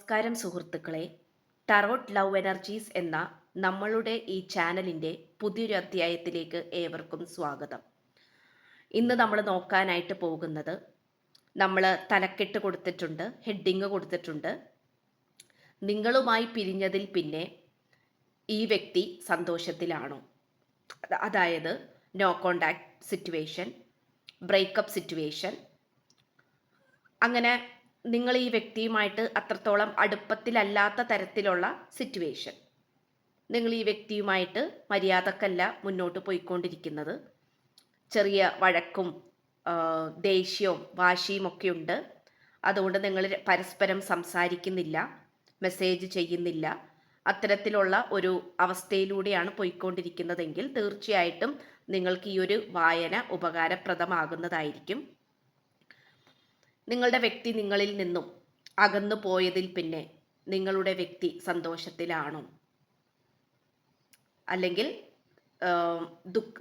നമസ്കാരം സുഹൃത്തുക്കളെ. Tarot love energies എന്ന നമ്മളുടെ ഈ ചാനലിൻ്റെ പുതിയൊരു അധ്യായത്തിലേക്ക് ഏവർക്കും സ്വാഗതം. ഇന്ന് നമ്മൾ നോക്കാനായിട്ട് പോകുന്നത്, നമ്മൾ തലക്കെട്ട് കൊടുത്തിട്ടുണ്ട്, ഹെഡിങ് കൊടുത്തിട്ടുണ്ട്. നിങ്ങളുമായി പിരിഞ്ഞതിൽ പിന്നെ ഈ വ്യക്തി സന്തോഷത്തിലാണോ? അതായത് no contact situation, breakup situation, അങ്ങനെ നിങ്ങൾ ഈ വ്യക്തിയുമായിട്ട് അത്രത്തോളം അടുപ്പത്തിലല്ലാത്ത തരത്തിലുള്ള സിറ്റുവേഷൻ. നിങ്ങൾ ഈ വ്യക്തിയുമായിട്ട് മര്യാദക്കല്ല മുന്നോട്ട് പോയിക്കൊണ്ടിരിക്കുന്നത്. ചെറിയ വഴക്കും ദേഷ്യവും വാശിയും ഒക്കെ ഉണ്ട്. അതുകൊണ്ട് നിങ്ങൾ പരസ്പരം സംസാരിക്കുന്നില്ല, മെസ്സേജ് ചെയ്യുന്നില്ല. അത്തരത്തിലുള്ള ഒരു അവസ്ഥയിലൂടെയാണ് പോയിക്കൊണ്ടിരിക്കുന്നതെങ്കിൽ തീർച്ചയായിട്ടും നിങ്ങൾക്ക് ഈ ഒരു വായന ഉപകാരപ്രദമാകുന്നതായിരിക്കും. നിങ്ങളുടെ വ്യക്തി നിങ്ങളിൽ നിന്നും അകന്നു പോയതിൽ പിന്നെ നിങ്ങളുടെ വ്യക്തി സന്തോഷത്തിലാണോ, അല്ലെങ്കിൽ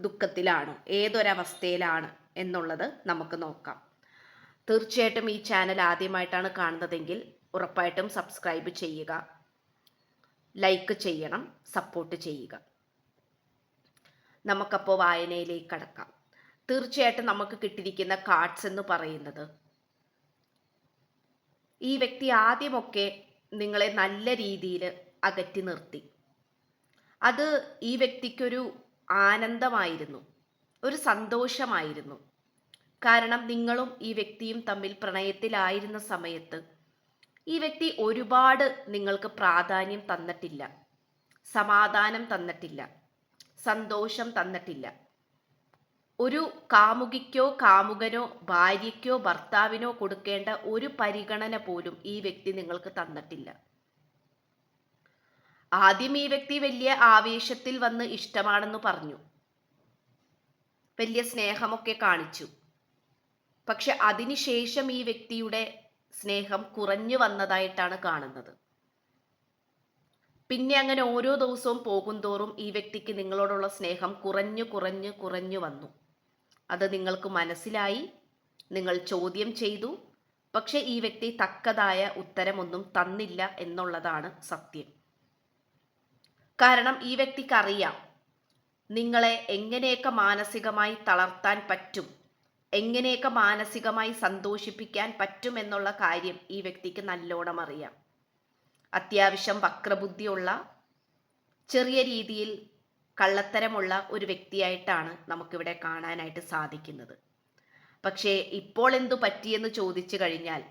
ദുഃഖത്തിലാണോ, ഏതൊരവസ്ഥയിലാണ് എന്നുള്ളത് നമുക്ക് നോക്കാം. തീർച്ചയായിട്ടും ഈ ചാനൽ ആദ്യമായിട്ടാണ് കാണുന്നതെങ്കിൽ ഉറപ്പായിട്ടും സബ്സ്ക്രൈബ് ചെയ്യുക, ലൈക്ക് ചെയ്യണം, സപ്പോർട്ട് ചെയ്യുക. നമുക്കപ്പോൾ വായനയിലേക്ക് കടക്കാം. തീർച്ചയായിട്ടും നമുക്ക് കിട്ടിയിരിക്കുന്ന കാർഡ്സ് എന്ന് പറയുന്നത്, ഈ വ്യക്തി ആദ്യമൊക്കെ നിങ്ങളെ നല്ല രീതിയിൽ അകറ്റി നിർത്തി. അത് ഈ വ്യക്തിക്കൊരു ആനന്ദമായിരുന്നു, ഒരു സന്തോഷമായിരുന്നു. കാരണം നിങ്ങളും ഈ വ്യക്തിയും തമ്മിൽ പ്രണയത്തിലായിരുന്ന സമയത്ത് ഈ വ്യക്തി ഒരുപാട് നിങ്ങൾക്ക് പ്രാധാന്യം തന്നിട്ടില്ല, സമാധാനം തന്നിട്ടില്ല, സന്തോഷം തന്നിട്ടില്ല. ഒരു കാമുകിക്കോ കാമുകനോ ഭാര്യയ്ക്കോ ഭർത്താവിനോ കൊടുക്കേണ്ട ഒരു പരിഗണന പോലും ഈ വ്യക്തി നിങ്ങൾക്ക് തന്നിട്ടില്ല. ആദ്യം ഈ വ്യക്തി വലിയ ആവേശത്തിൽ വന്ന് ഇഷ്ടമാണെന്ന് പറഞ്ഞു, വലിയ സ്നേഹമൊക്കെ കാണിച്ചു. പക്ഷെ അതിനുശേഷം ഈ വ്യക്തിയുടെ സ്നേഹം കുറഞ്ഞു വന്നതായിട്ടാണ് കാണുന്നത്. പിന്നെ അങ്ങനെ ഓരോ ദിവസവും പോകുന്തോറും ഈ വ്യക്തിക്ക് നിങ്ങളോടുള്ള സ്നേഹം കുറഞ്ഞു കുറഞ്ഞു കുറഞ്ഞു വന്നു. അത് നിങ്ങൾക്ക് മനസ്സിലായി, നിങ്ങൾ ചോദ്യം ചെയ്തു. പക്ഷെ ഈ വ്യക്തി തക്കതായ ഉത്തരമൊന്നും തന്നില്ല എന്നുള്ളതാണ് സത്യം. കാരണം ഈ വ്യക്തിക്കറിയാം നിങ്ങളെ എങ്ങനെയൊക്കെ മാനസികമായി തളർത്താൻ പറ്റും, എങ്ങനെയൊക്കെ മാനസികമായി സന്തോഷിപ്പിക്കാൻ പറ്റും എന്നുള്ള കാര്യം ഈ വ്യക്തിക്ക് നല്ലോണം അറിയാം. അത്യാവശ്യം വക്രബുദ്ധിയുള്ള, ചെറിയ രീതിയിൽ കള്ളത്തരമുള്ള ഒരു വ്യക്തിയായിട്ടാണ് നമുക്കിവിടെ കാണാനായിട്ട് സാധിക്കുന്നത്. പക്ഷേ ഇപ്പോൾ എന്തു പറ്റിയെന്ന് ചോദിച്ചു കഴിഞ്ഞാൽ,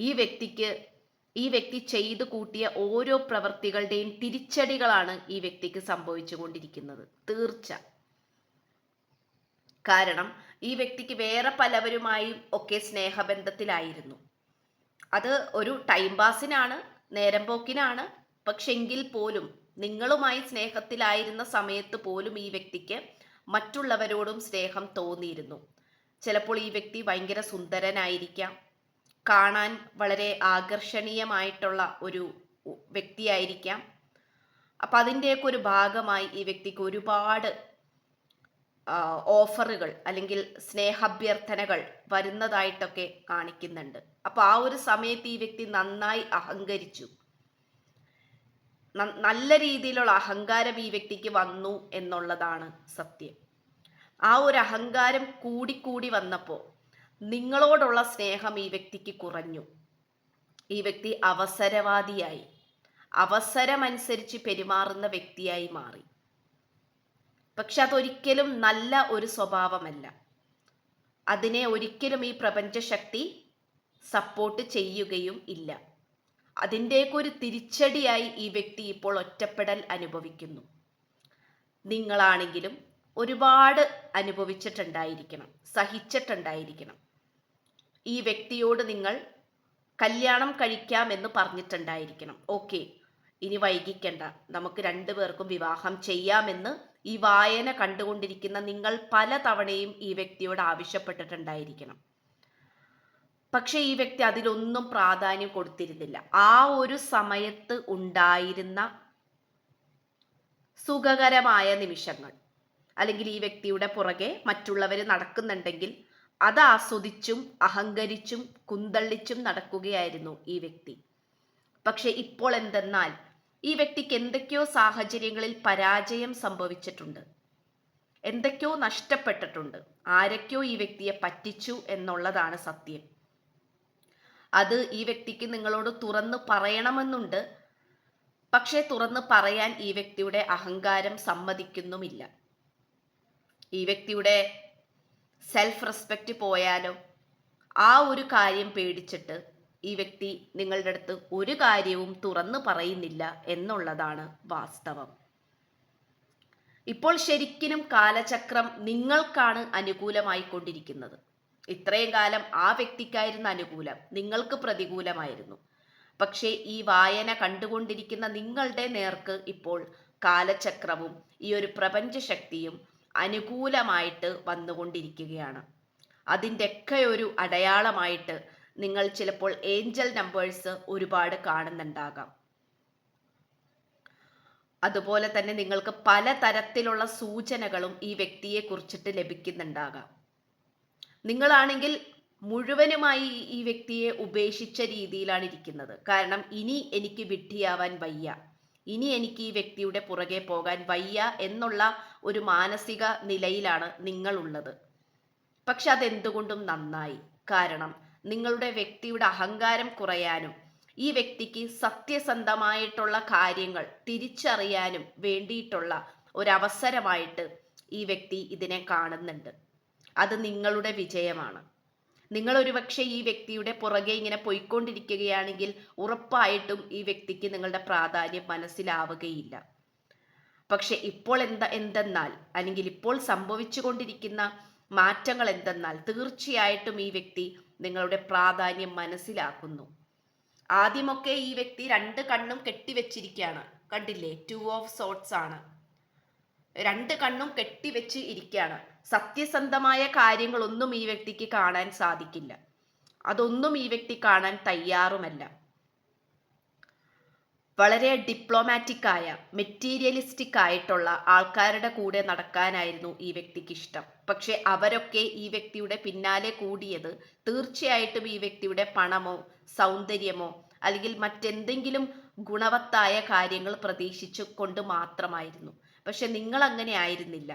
ഈ വ്യക്തി ചെയ്തു കൂട്ടിയ ഓരോ പ്രവൃത്തികളുടെയും തിരിച്ചടികളാണ് ഈ വ്യക്തിക്ക് സംഭവിച്ചു കൊണ്ടിരിക്കുന്നത്. തീർച്ച. കാരണം ഈ വ്യക്തിക്ക് വേറെ പലവരുമായും ഒക്കെ സ്നേഹബന്ധത്തിലായിരുന്നു. അത് ഒരു ടൈം പാസിനാണ്, നേരം പോക്കിനാണ്. പക്ഷെങ്കിൽ പോലും നിങ്ങളുമായി സ്നേഹത്തിലായിരുന്ന സമയത്ത് പോലും ഈ വ്യക്തിക്ക് മറ്റുള്ളവരോടും സ്നേഹം തോന്നിയിരുന്നു. ചിലപ്പോൾ ഈ വ്യക്തി ഭയങ്കര സുന്ദരനായിരിക്കാം, കാണാൻ വളരെ ആകർഷണീയമായിട്ടുള്ള ഒരു വ്യക്തിയായിരിക്കാം. അപ്പം അതിൻ്റെയൊക്കെ ഒരു ഭാഗമായി ഈ വ്യക്തിക്ക് ഒരുപാട് ഓഫറുകൾ അല്ലെങ്കിൽ സ്നേഹാഭ്യർത്ഥനകൾ വരുന്നതായിട്ടൊക്കെ കാണിക്കുന്നുണ്ട്. അപ്പോൾ ആ ഒരു സമയത്ത് ഈ വ്യക്തി നന്നായി അഹങ്കരിച്ചു. നല്ല രീതിയിലുള്ള അഹങ്കാരം ഈ വ്യക്തിക്ക് വന്നു എന്നുള്ളതാണ് സത്യം. ആ ഒരു അഹങ്കാരം കൂടിക്കൂടി വന്നപ്പോൾ നിങ്ങളോടുള്ള സ്നേഹം ഈ വ്യക്തിക്ക് കുറഞ്ഞു. ഈ വ്യക്തി അവസരവാദിയായി, അവസരമനുസരിച്ച് പെരുമാറുന്ന വ്യക്തിയായി മാറി. പക്ഷെ അതൊരിക്കലും നല്ല ഒരു സ്വഭാവമല്ല. അതിനെ ഒരിക്കലും ഈ പ്രപഞ്ചശക്തി സപ്പോർട്ട് ചെയ്യുകയും ഇല്ല. അതിൻ്റെയൊക്കെ ഒരു തിരിച്ചടിയായി ഈ വ്യക്തി ഇപ്പോൾ ഒറ്റപ്പെടൽ അനുഭവിക്കുന്നു. നിങ്ങളാണെങ്കിലും ഒരുപാട് അനുഭവിച്ചിട്ടുണ്ടായിരിക്കണം, സഹിച്ചിട്ടുണ്ടായിരിക്കണം. ഈ വ്യക്തിയോട് നിങ്ങൾ കല്യാണം കഴിക്കാമെന്ന് പറഞ്ഞിട്ടുണ്ടായിരിക്കണം. ഓക്കെ, ഇനി വൈകിക്കണ്ട, നമുക്ക് രണ്ടുപേർക്കും വിവാഹം ചെയ്യാമെന്ന് ഈ വായന കണ്ടുകൊണ്ടിരിക്കുന്ന നിങ്ങൾ പല തവണയും ഈ വ്യക്തിയോട് ആവശ്യപ്പെട്ടിട്ടുണ്ടായിരിക്കണം. പക്ഷെ ഈ വ്യക്തി അതിലൊന്നും പ്രാധാന്യം കൊടുത്തിരുന്നില്ല. ആ ഒരു സമയത്ത് ഉണ്ടായിരുന്ന സുഖകരമായ നിമിഷങ്ങൾ, അല്ലെങ്കിൽ ഈ വ്യക്തിയുടെ പുറകെ മറ്റുള്ളവർ നടക്കുന്നുണ്ടെങ്കിൽ അത് ആസ്വദിച്ചും അഹങ്കരിച്ചും കുന്തള്ളിച്ചും നടക്കുകയായിരുന്നു ഈ വ്യക്തി. പക്ഷെ ഇപ്പോൾ എന്തെന്നാൽ ഈ വ്യക്തിക്ക് എന്തൊക്കെയോ സാഹചര്യങ്ങളിൽ പരാജയം സംഭവിച്ചിട്ടുണ്ട്, എന്തൊക്കെയോ നഷ്ടപ്പെട്ടിട്ടുണ്ട്, ആരൊക്കെയോ ഈ വ്യക്തിയെ പറ്റിച്ചു എന്നുള്ളതാണ് സത്യം. അത് ഈ വ്യക്തിക്ക് നിങ്ങളോട് തുറന്നു പറയണമെന്നുണ്ട്. പക്ഷേ തുറന്നു പറയാൻ ഈ വ്യക്തിയുടെ അഹങ്കാരം സമ്മതിക്കുന്നുമില്ല. ഈ വ്യക്തിയുടെ സെൽഫ് റെസ്പെക്റ്റ് പോയാലോ, ആ ഒരു കാര്യം പേടിച്ചിട്ട് ഈ വ്യക്തി നിങ്ങളുടെ അടുത്ത് ഒരു കാര്യവും തുറന്നു പറയുന്നില്ല എന്നുള്ളതാണ് വാസ്തവം. ഇപ്പോൾ ശരിക്കും കാലചക്രം നിങ്ങൾക്കാണ് അനുകൂലമായി കൊണ്ടിരിക്കുന്നത്. ഇത്രയും കാലം ആ വ്യക്തിക്കായിരുന്നു അനുകൂലം, നിങ്ങൾക്ക് പ്രതികൂലമായിരുന്നു. പക്ഷേ ഈ വായന കണ്ടുകൊണ്ടിരിക്കുന്ന നിങ്ങളുടെ നേർക്ക് ഇപ്പോൾ കാലചക്രവും ഈ ഒരു പ്രപഞ്ച ശക്തിയും അനുകൂലമായിട്ട് വന്നുകൊണ്ടിരിക്കുകയാണ്. അതിൻ്റെയൊക്കെ ഒരു അടയാളമായിട്ട് നിങ്ങൾ ചിലപ്പോൾ ഏഞ്ചൽ നമ്പേഴ്സ് ഒരുപാട് കാണുന്നുണ്ടാകാം. അതുപോലെ തന്നെ നിങ്ങൾക്ക് പലതരത്തിലുള്ള സൂചനകളും ഈ വ്യക്തിയെ കുറിച്ചിട്ട് ലഭിക്കുന്നുണ്ടാകാം. നിങ്ങളാണെങ്കിൽ മുഴുവനുമായി ഈ വ്യക്തിയെ ഉപേക്ഷിച്ച രീതിയിലാണ് ഇരിക്കുന്നത്. കാരണം ഇനി എനിക്ക് വിഡ്ഢിയാവാൻ വയ്യ, ഇനി എനിക്ക് ഈ വ്യക്തിയുടെ പുറകെ പോകാൻ വയ്യ എന്നുള്ള ഒരു മാനസിക നിലയിലാണ് നിങ്ങളുള്ളത്. പക്ഷെ അതെന്തുകൊണ്ടും നന്നായി. കാരണം നിങ്ങളുടെ വ്യക്തിയുടെ അഹങ്കാരം കുറയാനും ഈ വ്യക്തിക്ക് സത്യസന്ധമായിട്ടുള്ള കാര്യങ്ങൾ തിരിച്ചറിയാനും വേണ്ടിയിട്ടുള്ള ഒരവസരമായിട്ട് ഈ വ്യക്തി ഇതിനെ കാണുന്നുണ്ട്. അത് നിങ്ങളുടെ വിജയമാണ്. നിങ്ങൾ ഒരുപക്ഷെ ഈ വ്യക്തിയുടെ പുറകെ ഇങ്ങനെ പോയിക്കൊണ്ടിരിക്കുകയാണെങ്കിൽ ഉറപ്പായിട്ടും ഈ വ്യക്തിക്ക് നിങ്ങളുടെ പ്രാധാന്യം മനസ്സിലാവുകയില്ല. പക്ഷെ ഇപ്പോൾ എന്തെന്നാൽ അല്ലെങ്കിൽ ഇപ്പോൾ സംഭവിച്ചു കൊണ്ടിരിക്കുന്ന മാറ്റങ്ങൾ എന്തെന്നാൽ തീർച്ചയായിട്ടും ഈ വ്യക്തി നിങ്ങളുടെ പ്രാധാന്യം മനസ്സിലാക്കുന്നു. ആദ്യമൊക്കെ ഈ വ്യക്തി രണ്ട് കണ്ണും കെട്ടിവെച്ചിരിക്കുകയാണ്. കണ്ടില്ലേ, 2 ഓഫ് സോർട്സ് ആണ്. രണ്ട് കണ്ണും കെട്ടിവെച്ച് ഇരിക്കുകയാണ്. സത്യസന്ധമായ കാര്യങ്ങളൊന്നും ഈ വ്യക്തിക്ക് കാണാൻ സാധിക്കില്ല. അതൊന്നും ഈ വ്യക്തി കാണാൻ തയ്യാറുമല്ല. വളരെ ഡിപ്ലോമാറ്റിക് ആയ, മെറ്റീരിയലിസ്റ്റിക് ആയിട്ടുള്ള ആൾക്കാരുടെ കൂടെ നടക്കാനായിരുന്നു ഈ വ്യക്തിക്ക് ഇഷ്ടം. പക്ഷെ അവരൊക്കെ ഈ വ്യക്തിയുടെ പിന്നാലെ കൂടിയത് തീർച്ചയായിട്ടും ഈ വ്യക്തിയുടെ പണമോ സൗന്ദര്യമോ അല്ലെങ്കിൽ മറ്റെന്തെങ്കിലും ഗുണവത്തായ കാര്യങ്ങൾ പ്രതീക്ഷിച്ചു കൊണ്ട് മാത്രമായിരുന്നു. പക്ഷെ നിങ്ങൾ അങ്ങനെ ആയിരുന്നില്ല.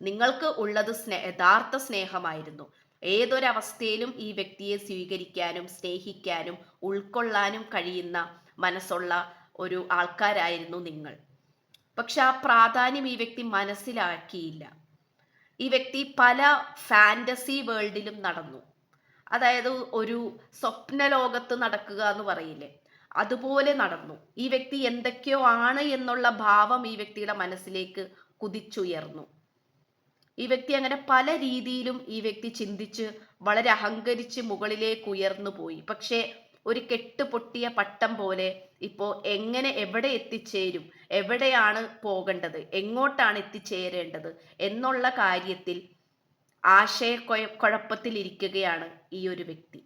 നിങ്ങൾക്ക് ഉള്ളത് യഥാർത്ഥ സ്നേഹമായിരുന്നു. ഏതൊരവസ്ഥയിലും ഈ വ്യക്തിയെ സ്വീകരിക്കാനും സ്നേഹിക്കാനും ഉൾക്കൊള്ളാനും കഴിയുന്ന മനസ്സുള്ള ഒരു ആൾക്കാരായിരുന്നു നിങ്ങൾ. പക്ഷെ ആ പ്രാധാന്യം ഈ വ്യക്തി മനസ്സിലാക്കിയില്ല. ഈ വ്യക്തി പല ഫാന്റസി വേൾഡിലും നടന്നു. അതായത് ഒരു സ്വപ്ന ലോകത്ത് നടക്കുക എന്ന് പറയില്ലേ, അതുപോലെ നടന്നു. ഈ വ്യക്തി എന്തൊക്കെയോ ആണ് എന്നുള്ള ഭാവം ഈ വ്യക്തിയുടെ മനസ്സിലേക്ക് കുതിച്ചുയർന്നു. ഈ വ്യക്തി അങ്ങനെ പല രീതിയിലും ഈ വ്യക്തി ചിന്തിച്ച് വളരെ അഹങ്കരിച്ച് മുകളിലേക്ക് ഉയർന്നു പോയി. പക്ഷേ ഒരു കെട്ടുപൊട്ടിയ പട്ടം പോലെ ഇപ്പോൾ എവിടെ എത്തിച്ചേരും, എവിടെയാണ് പോകേണ്ടത്, എങ്ങോട്ടാണ് എത്തിച്ചേരേണ്ടത് എന്നുള്ള കാര്യത്തിൽ കുഴപ്പത്തിലിരിക്കുകയാണ് ഈ ഒരു വ്യക്തി.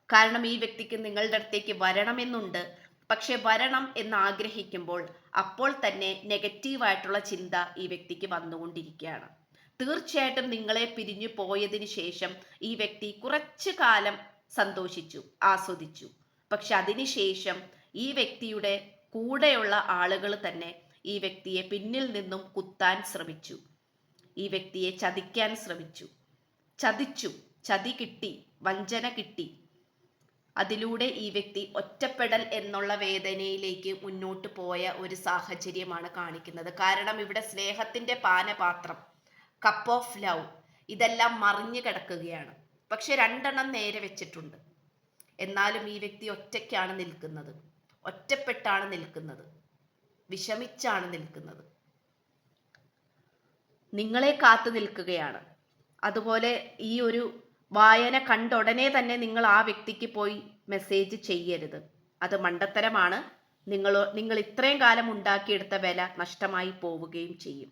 കാരണം ഈ വ്യക്തിക്ക് നിങ്ങളുടെ അടുത്തേക്ക് വരണമെന്നുണ്ട്. പക്ഷെ വരണം എന്ന് ആഗ്രഹിക്കുമ്പോൾ അപ്പോൾ തന്നെ നെഗറ്റീവായിട്ടുള്ള ചിന്ത ഈ വ്യക്തിക്ക് വന്നുകൊണ്ടിരിക്കുകയാണ്. തീർച്ചയായിട്ടും നിങ്ങളെ പിരിഞ്ഞു പോയതിനു ശേഷം ഈ വ്യക്തി കുറച്ചു കാലം സന്തോഷിച്ചു, ആസ്വദിച്ചു. പക്ഷെ അതിനുശേഷം ഈ വ്യക്തിയുടെ കൂടെയുള്ള ആളുകൾ തന്നെ ഈ വ്യക്തിയെ പിന്നിൽ നിന്നും കുത്താൻ ശ്രമിച്ചു, ഈ വ്യക്തിയെ ചതിക്കാൻ ശ്രമിച്ചു. ചതി കിട്ടി, വഞ്ചന കിട്ടി. അതിലൂടെ ഈ വ്യക്തി ഒറ്റപ്പെടൽ എന്നുള്ള വേദനയിലേക്ക് മുന്നോട്ട് പോയ ഒരു സാഹചര്യമാണ് കാണിക്കുന്നത്. കാരണം ഇവിടെ സ്നേഹത്തിന്റെ പാനപാത്രം, കപ്പ് ഓഫ് ലവ്, ഇതെല്ലാം മറിഞ്ഞു കിടക്കുകയാണ്. പക്ഷെ രണ്ടെണ്ണം നേരെ വെച്ചിട്ടുണ്ട്. എന്നാലും ഈ വ്യക്തി ഒറ്റയ്ക്കാണ് നിൽക്കുന്നത്, ഒറ്റപ്പെട്ടാണ് നിൽക്കുന്നത്, വിഷമിച്ചാണ് നിൽക്കുന്നത്, നിങ്ങളെ കാത്തു നിൽക്കുകയാണ്. അതുപോലെ ഈ ഒരു വായന കണ്ട ഉടനെ തന്നെ നിങ്ങൾ ആ വ്യക്തിക്ക് പോയി മെസ്സേജ് ചെയ്യരുത്. അത് മണ്ടത്തരമാണ്. നിങ്ങൾ ഇത്രയും കാലം ഉണ്ടാക്കിയെടുത്ത വില നഷ്ടമായി പോവുകയും ചെയ്യും.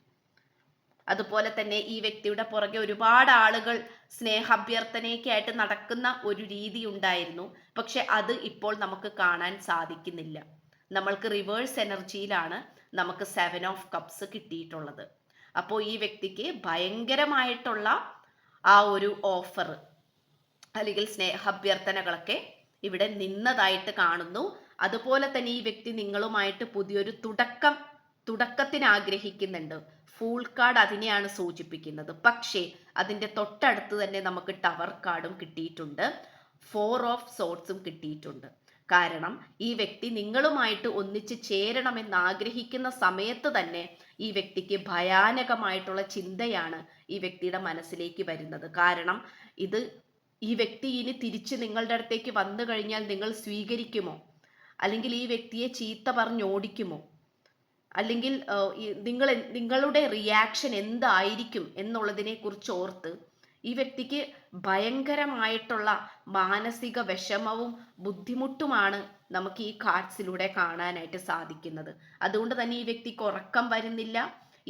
അതുപോലെ തന്നെ ഈ വ്യക്തിയുടെ പുറകെ ഒരുപാട് ആളുകൾ സ്നേഹാഭ്യർത്ഥനയ്ക്കായിട്ട് നടക്കുന്ന ഒരു രീതി ഉണ്ടായിരുന്നു. പക്ഷെ അത് ഇപ്പോൾ നമുക്ക് കാണാൻ സാധിക്കുന്നില്ല. നമ്മൾക്ക് റിവേഴ്സ് എനർജിയിലാണ് നമുക്ക് 7 ഓഫ് കപ്സ് കിട്ടിയിട്ടുള്ളത്. അപ്പോൾ ഈ വ്യക്തിക്ക് ഭയങ്കരമായിട്ടുള്ള ആ ഒരു ഓഫർ അല്ലെങ്കിൽ സ്നേഹാഭ്യർത്ഥനകളൊക്കെ ഇവിടെ നിന്നതായിട്ട് കാണുന്നു. അതുപോലെ തന്നെ ഈ വ്യക്തി നിങ്ങളുമായിട്ട് പുതിയൊരു തുടക്കത്തിന് ആഗ്രഹിക്കുന്നുണ്ട്. ഫൂൾ കാർഡ് അതിനെയാണ് സൂചിപ്പിക്കുന്നത്. പക്ഷേ അതിന്റെ തൊട്ടടുത്ത് തന്നെ നമുക്ക് ടവർ കാർഡും കിട്ടിയിട്ടുണ്ട്, 4 ഓഫ് സോർട്സും കിട്ടിയിട്ടുണ്ട്. കാരണം ഈ വ്യക്തി നിങ്ങളുമായിട്ട് ഒന്നിച്ച് ചേരണമെന്ന് ആഗ്രഹിക്കുന്ന സമയത്ത് തന്നെ ഈ വ്യക്തിക്ക് ഭയാനകമായിട്ടുള്ള ചിന്തയാണ് ഈ വ്യക്തിയുടെ മനസ്സിലേക്ക് വരുന്നത്. കാരണം ഈ വ്യക്തി ഇനി തിരിച്ച് നിങ്ങളുടെ അടുത്തേക്ക് വന്നു കഴിഞ്ഞാൽ നിങ്ങൾ സ്വീകരിക്കുമോ, അല്ലെങ്കിൽ ഈ വ്യക്തിയെ ചീത്ത പറഞ്ഞ് ഓടിക്കുമോ, അല്ലെങ്കിൽ നിങ്ങളുടെ റിയാക്ഷൻ എന്തായിരിക്കും എന്നുള്ളതിനെ കുറിച്ച് ഓർത്ത് ഈ വ്യക്തിക്ക് ഭയങ്കരമായിട്ടുള്ള മാനസിക വിഷമവും ബുദ്ധിമുട്ടുമാണ് നമുക്ക് ഈ കാർഡ്സിലൂടെ കാണാനായിട്ട് സാധിക്കുന്നത്. അതുകൊണ്ട് തന്നെ ഈ വ്യക്തിക്ക് ഉറക്കം വരുന്നില്ല,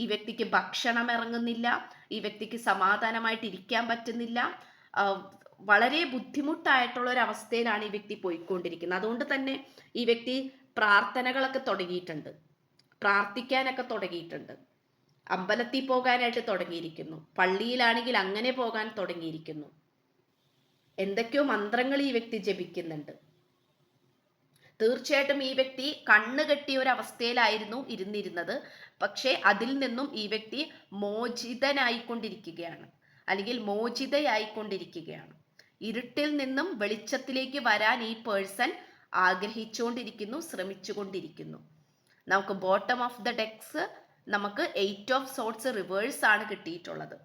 ഈ വ്യക്തിക്ക് ഭക്ഷണം ഇറങ്ങുന്നില്ല, ഈ വ്യക്തിക്ക് സമാധാനമായിട്ട് ഇരിക്കാൻ പറ്റുന്നില്ല. വളരെ ബുദ്ധിമുട്ടായിട്ടുള്ള ഒരു അവസ്ഥയിലാണ് ഈ വ്യക്തി പോയിക്കൊണ്ടിരിക്കുന്നത്. അതുകൊണ്ട് തന്നെ ഈ വ്യക്തി പ്രാർത്ഥനകളൊക്കെ തുടങ്ങിയിട്ടുണ്ട്, പ്രാർത്ഥിക്കാനൊക്കെ തുടങ്ങിയിട്ടുണ്ട്, അമ്പലത്തിൽ പോകാനായിട്ട് തുടങ്ങിയിരിക്കുന്നു, പള്ളിയിലാണെങ്കിൽ അങ്ങനെ പോകാൻ തുടങ്ങിയിരിക്കുന്നു. എന്തൊക്കെയോ മന്ത്രങ്ങൾ ഈ വ്യക്തി ജപിക്കുന്നുണ്ട്. തീർച്ചയായിട്ടും ഈ വ്യക്തി കണ്ണ് കെട്ടിയ ഒരു അവസ്ഥയിലായിരുന്നു ഇരുന്നിരുന്നത്. പക്ഷെ അതിൽ നിന്നും ഈ വ്യക്തി മോചിതനായിക്കൊണ്ടിരിക്കുകയാണ്, അല്ലെങ്കിൽ മോചിതയായിക്കൊണ്ടിരിക്കുകയാണ്. ഇരുട്ടിൽ നിന്നും വെളിച്ചത്തിലേക്ക് വരാൻ ഈ പേഴ്സൺ ആഗ്രഹിച്ചുകൊണ്ടിരിക്കുന്നു, ശ്രമിച്ചുകൊണ്ടിരിക്കുന്നു. നമുക്ക് ബോട്ടം ഓഫ് ദ ഡെക്സ് നമുക്ക് 8 ഓഫ് സോർട്സ് റിവേഴ്സ് ആണ് കിട്ടിയിട്ടുള്ളത്.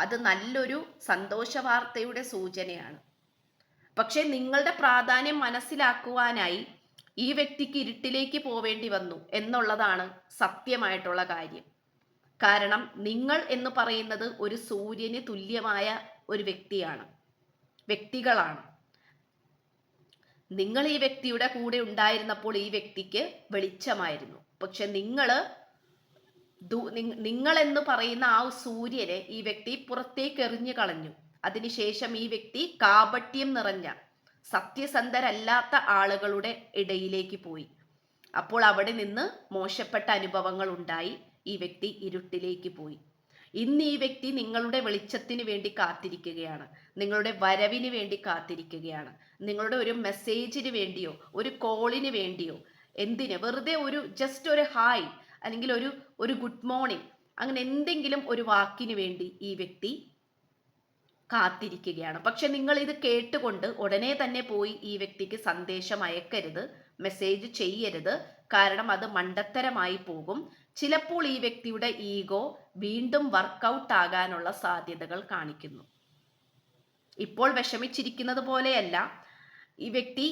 അത് നല്ലൊരു സന്തോഷ വാർത്തയുടെ സൂചനയാണ്. പക്ഷെ നിങ്ങളുടെ പ്രാധാന്യം മനസ്സിലാക്കുവാനായി ഈ വ്യക്തിക്ക് ഇരുട്ടിലേക്ക് പോവേണ്ടി വന്നു എന്നുള്ളതാണ് സത്യമായിട്ടുള്ള കാര്യം. കാരണം നിങ്ങൾ എന്ന് പറയുന്നത് ഒരു സൂര്യന് തുല്യമായ ഒരു വ്യക്തികളാണ്. നിങ്ങൾ ഈ വ്യക്തിയുടെ കൂടെ ഉണ്ടായിരുന്നപ്പോൾ ഈ വ്യക്തിക്ക് വെളിച്ചമായിരുന്നു. പക്ഷെ നിങ്ങൾ എന്ന് പറയുന്ന ആ സൂര്യനെ ഈ വ്യക്തി പുറത്തേക്ക് എറിഞ്ഞു കളഞ്ഞു. അതിനുശേഷം ഈ വ്യക്തി കാപട്യം നിറഞ്ഞ സത്യസന്ധരല്ലാത്ത ആളുകളുടെ ഇടയിലേക്ക് പോയി. അപ്പോൾ അവിടെ നിന്ന് മോശപ്പെട്ട അനുഭവങ്ങൾ ഉണ്ടായി. ഈ വ്യക്തി ഇരുട്ടിലേക്ക് പോയി. ഇന്ന് ഈ വ്യക്തി നിങ്ങളുടെ വെളിച്ചത്തിന് വേണ്ടി കാത്തിരിക്കുകയാണ്, നിങ്ങളുടെ വരവിന് വേണ്ടി കാത്തിരിക്കുകയാണ്. നിങ്ങളുടെ ഒരു മെസ്സേജിന് വേണ്ടിയോ ഒരു കോളിന് വേണ്ടിയോ, എന്തിന്, വെറുതെ ജസ്റ്റ് ഒരു ഹായ് അല്ലെങ്കിൽ ഒരു ഗുഡ് മോർണിംഗ്, അങ്ങനെ എന്തെങ്കിലും ഒരു വാക്കിന് വേണ്ടി ഈ വ്യക്തി കാത്തിരിക്കുകയാണ്. പക്ഷെ നിങ്ങൾ ഇത് കേട്ടുകൊണ്ട് ഉടനെ തന്നെ പോയി ഈ വ്യക്തിക്ക് സന്ദേശം അയക്കരുത്, മെസ്സേജ് ചെയ്യരുത്. കാരണം അത് മണ്ടത്തരമായി പോകും. ചിലപ്പോൾ ഈ വ്യക്തിയുടെ ഈഗോ വീണ്ടും വർക്കൗട്ട് ആകാനുള്ള സാധ്യതകൾ കാണിക്കുന്നു. ഇപ്പോൾ വിഷമിച്ചിരിക്കുന്നത് പോലെയല്ല, ഈ വ്യക്തി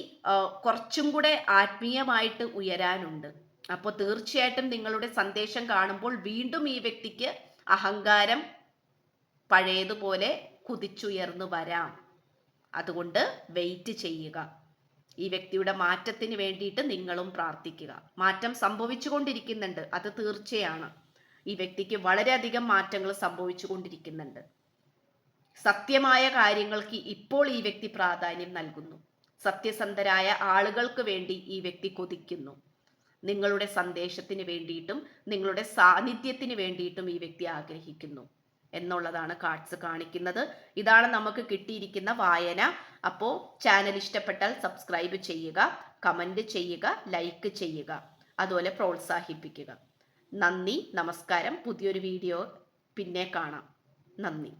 കുറച്ചും കൂടെ ആത്മീയമായിട്ട് ഉയരാനുണ്ട്. അപ്പോൾ തീർച്ചയായിട്ടും നിങ്ങളുടെ സന്ദേശം കാണുമ്പോൾ വീണ്ടും ഈ വ്യക്തിക്ക് അഹങ്കാരം പഴയതുപോലെ കുതിച്ചുയർന്നു വരാം. അതുകൊണ്ട് വെയിറ്റ് ചെയ്യുക. ഈ വ്യക്തിയുടെ മാറ്റത്തിന് വേണ്ടിയിട്ട് നിങ്ങളും പ്രാർത്ഥിക്കുക. മാറ്റം സംഭവിച്ചുകൊണ്ടിരിക്കുന്നുണ്ട്, അത് തീർച്ചയാണ്. ഈ വ്യക്തിക്ക് വളരെയധികം മാറ്റങ്ങൾ സംഭവിച്ചുകൊണ്ടിരിക്കുന്നുണ്ട്. സത്യമായ കാര്യങ്ങൾക്ക് ഇപ്പോൾ ഈ വ്യക്തി പ്രാധാന്യം നൽകുന്നു. സത്യസന്ധരായ ആളുകൾക്ക് വേണ്ടി ഈ വ്യക്തി കൊതിക്കുന്നു. നിങ്ങളുടെ സന്ദേശത്തിന് വേണ്ടിയിട്ടും നിങ്ങളുടെ സാന്നിധ്യത്തിന് വേണ്ടിയിട്ടും ഈ വ്യക്തി ആഗ്രഹിക്കുന്നു എന്നുള്ളതാണ് കാർഡ്സ് കാണിക്കുന്നത്. ഇതാണ് നമുക്ക് കിട്ടിയിരിക്കുന്ന വായന. അപ്പോൾ ചാനൽ ഇഷ്ടപ്പെട്ടാൽ സബ്സ്ക്രൈബ് ചെയ്യുക, കമന്റ് ചെയ്യുക, ലൈക്ക് ചെയ്യുക, അതുപോലെ പ്രോത്സാഹിപ്പിക്കുക. നന്ദി, നമസ്കാരം. പുതിയൊരു വീഡിയോ പിന്നെ കാണാം. നന്ദി.